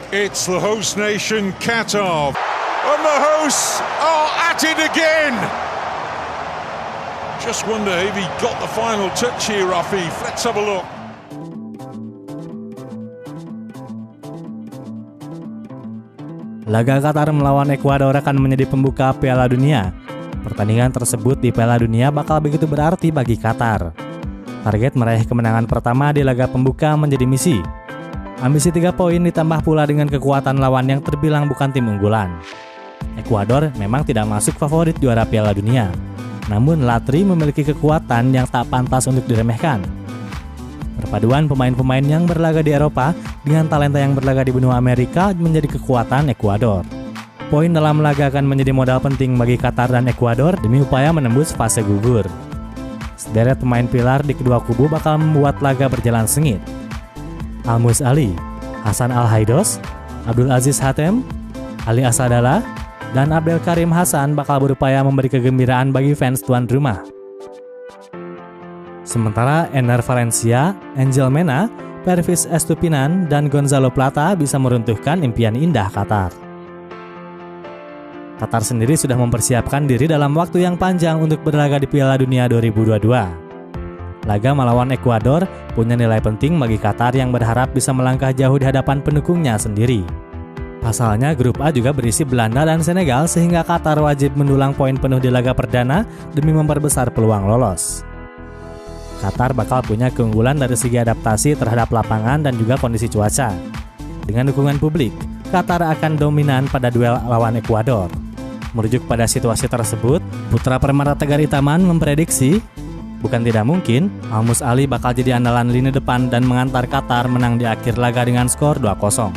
It's the host nation, Qatar. And the hosts are at it again. Just wonder if he got the final touch here, Afif. Let's have a look. Laga Qatar melawan Ekuador akan menjadi pembuka Piala Dunia. Pertandingan tersebut di Piala Dunia bakal begitu berarti bagi Qatar. Target meraih kemenangan pertama di laga pembuka menjadi misi. Ambisi 3 poin ditambah pula dengan kekuatan lawan yang terbilang bukan tim unggulan. Ekuador memang tidak masuk favorit juara Piala Dunia. Namun Latri memiliki kekuatan yang tak pantas untuk diremehkan. Perpaduan pemain-pemain yang berlaga di Eropa dengan talenta yang berlaga di benua Amerika menjadi kekuatan Ekuador. Poin dalam laga akan menjadi modal penting bagi Qatar dan Ekuador demi upaya menembus fase gugur. Sederet pemain pilar di kedua kubu bakal membuat laga berjalan sengit. Almus Ali, Hasan Al-Haidos, Abdul Aziz Hatem, Ali Asadallah, dan Abdel Karim Hasan bakal berupaya memberi kegembiraan bagi fans tuan rumah. Sementara Enner Valencia, Angel Mena, Pervis Estupinan, dan Gonzalo Plata bisa meruntuhkan impian indah Qatar. Qatar sendiri sudah mempersiapkan diri dalam waktu yang panjang untuk berlaga di Piala Dunia 2022. Laga melawan Ekuador punya nilai penting bagi Qatar yang berharap bisa melangkah jauh di hadapan pendukungnya sendiri. Pasalnya grup A juga berisi Belanda dan Senegal sehingga Qatar wajib mendulang poin penuh di laga perdana demi memperbesar peluang lolos. Qatar bakal punya keunggulan dari segi adaptasi terhadap lapangan dan juga kondisi cuaca. Dengan dukungan publik, Qatar akan dominan pada duel lawan Ekuador. Merujuk pada situasi tersebut, putra Permata Tegar Itaman memprediksi bukan tidak mungkin Almus Ali bakal jadi andalan lini depan dan mengantar Qatar menang di akhir laga dengan skor 2-0.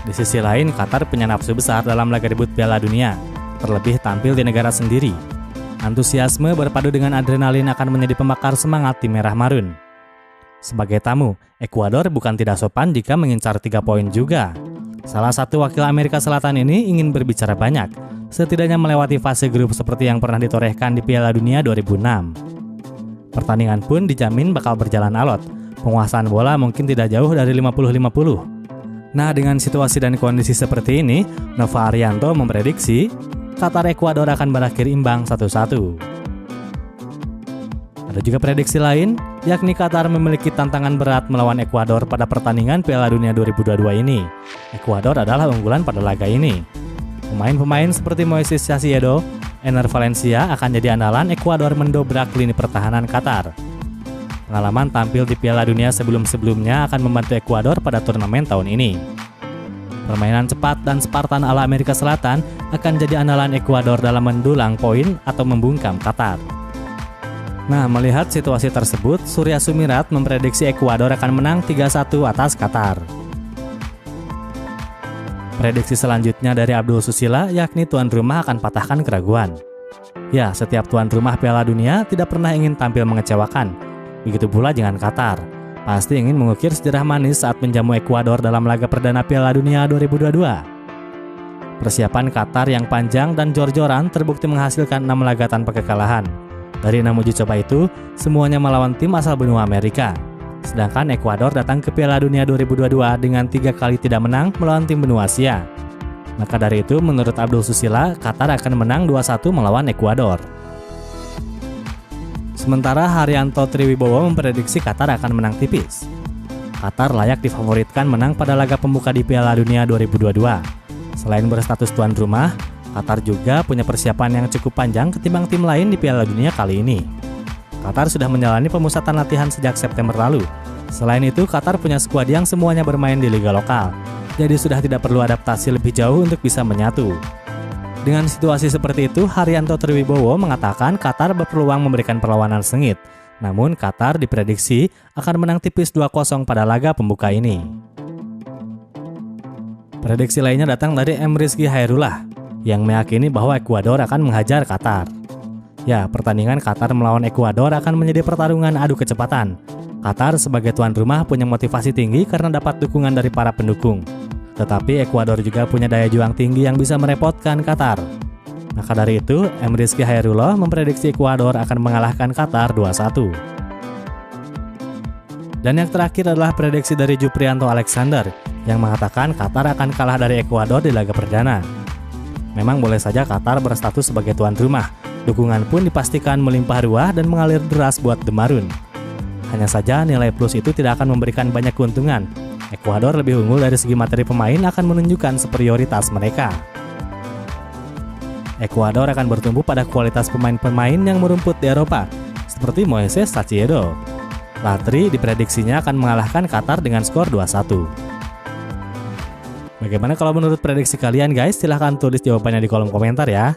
Di sisi lain, Qatar punya nafsu besar dalam laga debut Piala Dunia, terlebih tampil di negara sendiri. Antusiasme berpadu dengan adrenalin akan menjadi pembakar semangat tim merah marun. Sebagai tamu, Ekuador bukan tidak sopan jika mengincar 3 poin juga. Salah satu wakil Amerika Selatan ini ingin berbicara banyak, setidaknya melewati fase grup seperti yang pernah ditorehkan di Piala Dunia 2006. Pertandingan pun dijamin bakal berjalan alot. Penguasaan bola mungkin tidak jauh dari 50-50. Nah, dengan situasi dan kondisi seperti ini, Nova Arianto memprediksi Qatar Ekuador akan berakhir imbang 1-1. Ada juga prediksi lain, yakni Qatar memiliki tantangan berat melawan Ekuador pada pertandingan Piala Dunia 2022 ini. Ekuador adalah unggulan pada laga ini. Pemain-pemain seperti Moises Caicedo, Enner Valencia akan jadi andalan Ekuador mendobrak lini pertahanan Qatar. Pengalaman tampil di Piala Dunia sebelum-sebelumnya akan membantu Ekuador pada turnamen tahun ini. Permainan cepat dan Spartan ala Amerika Selatan akan jadi andalan Ekuador dalam mendulang poin atau membungkam Qatar. Nah, melihat situasi tersebut, Surya Sumirat memprediksi Ekuador akan menang 3-1 atas Qatar. Prediksi selanjutnya dari Abdul Susila, yakni tuan rumah akan patahkan keraguan. Ya, setiap tuan rumah Piala Dunia tidak pernah ingin tampil mengecewakan. Begitu pula dengan Qatar. Pasti ingin mengukir sejarah manis saat menjamu Ekuador dalam laga perdana Piala Dunia 2022. Persiapan Qatar yang panjang dan jor-joran terbukti menghasilkan 6 laga tanpa kekalahan. Dari 6 uji coba itu, semuanya melawan tim asal benua Amerika. Sedangkan Ekuador datang ke Piala Dunia 2022 dengan 3 kali tidak menang melawan tim benua Asia. Maka dari itu, menurut Abdul Susila, Qatar akan menang 2-1 melawan Ekuador. Sementara Haryanto Triwibowo memprediksi Qatar akan menang tipis. Qatar layak difavoritkan menang pada laga pembuka di Piala Dunia 2022. Selain berstatus tuan rumah, Qatar juga punya persiapan yang cukup panjang ketimbang tim lain di Piala Dunia kali ini. Qatar sudah menjalani pemusatan latihan sejak September lalu. Selain itu, Qatar punya skuad yang semuanya bermain di liga lokal. Jadi sudah tidak perlu adaptasi lebih jauh untuk bisa menyatu. Dengan situasi seperti itu, Haryanto Triwibowo mengatakan Qatar berpeluang memberikan perlawanan sengit. Namun Qatar diprediksi akan menang tipis 2-0 pada laga pembuka ini. Prediksi lainnya datang dari M. Rizky Hairullah yang meyakini bahwa Ekuador akan menghajar Qatar. Ya, pertandingan Qatar melawan Ekuador akan menjadi pertarungan adu kecepatan. Qatar sebagai tuan rumah punya motivasi tinggi karena dapat dukungan dari para pendukung. Tetapi Ekuador juga punya daya juang tinggi yang bisa merepotkan Qatar. Maka dari itu, M. Rizky Hairullah memprediksi Ekuador akan mengalahkan Qatar 2-1. Dan yang terakhir adalah prediksi dari Juprianto Alexander yang mengatakan Qatar akan kalah dari Ekuador di laga perdana. Memang boleh saja Qatar berstatus sebagai tuan rumah, dukungan pun dipastikan melimpah ruah dan mengalir deras buat The Maroon. Hanya saja nilai plus itu tidak akan memberikan banyak keuntungan. Ekuador lebih unggul dari segi materi pemain akan menunjukkan superioritas mereka. Ekuador akan bertumbuh pada kualitas pemain-pemain yang merumput di Eropa, seperti Moises Caicedo. Latri diprediksinya akan mengalahkan Qatar dengan skor 2-1. Bagaimana kalau menurut prediksi kalian guys? Silahkan tulis jawabannya di kolom komentar ya.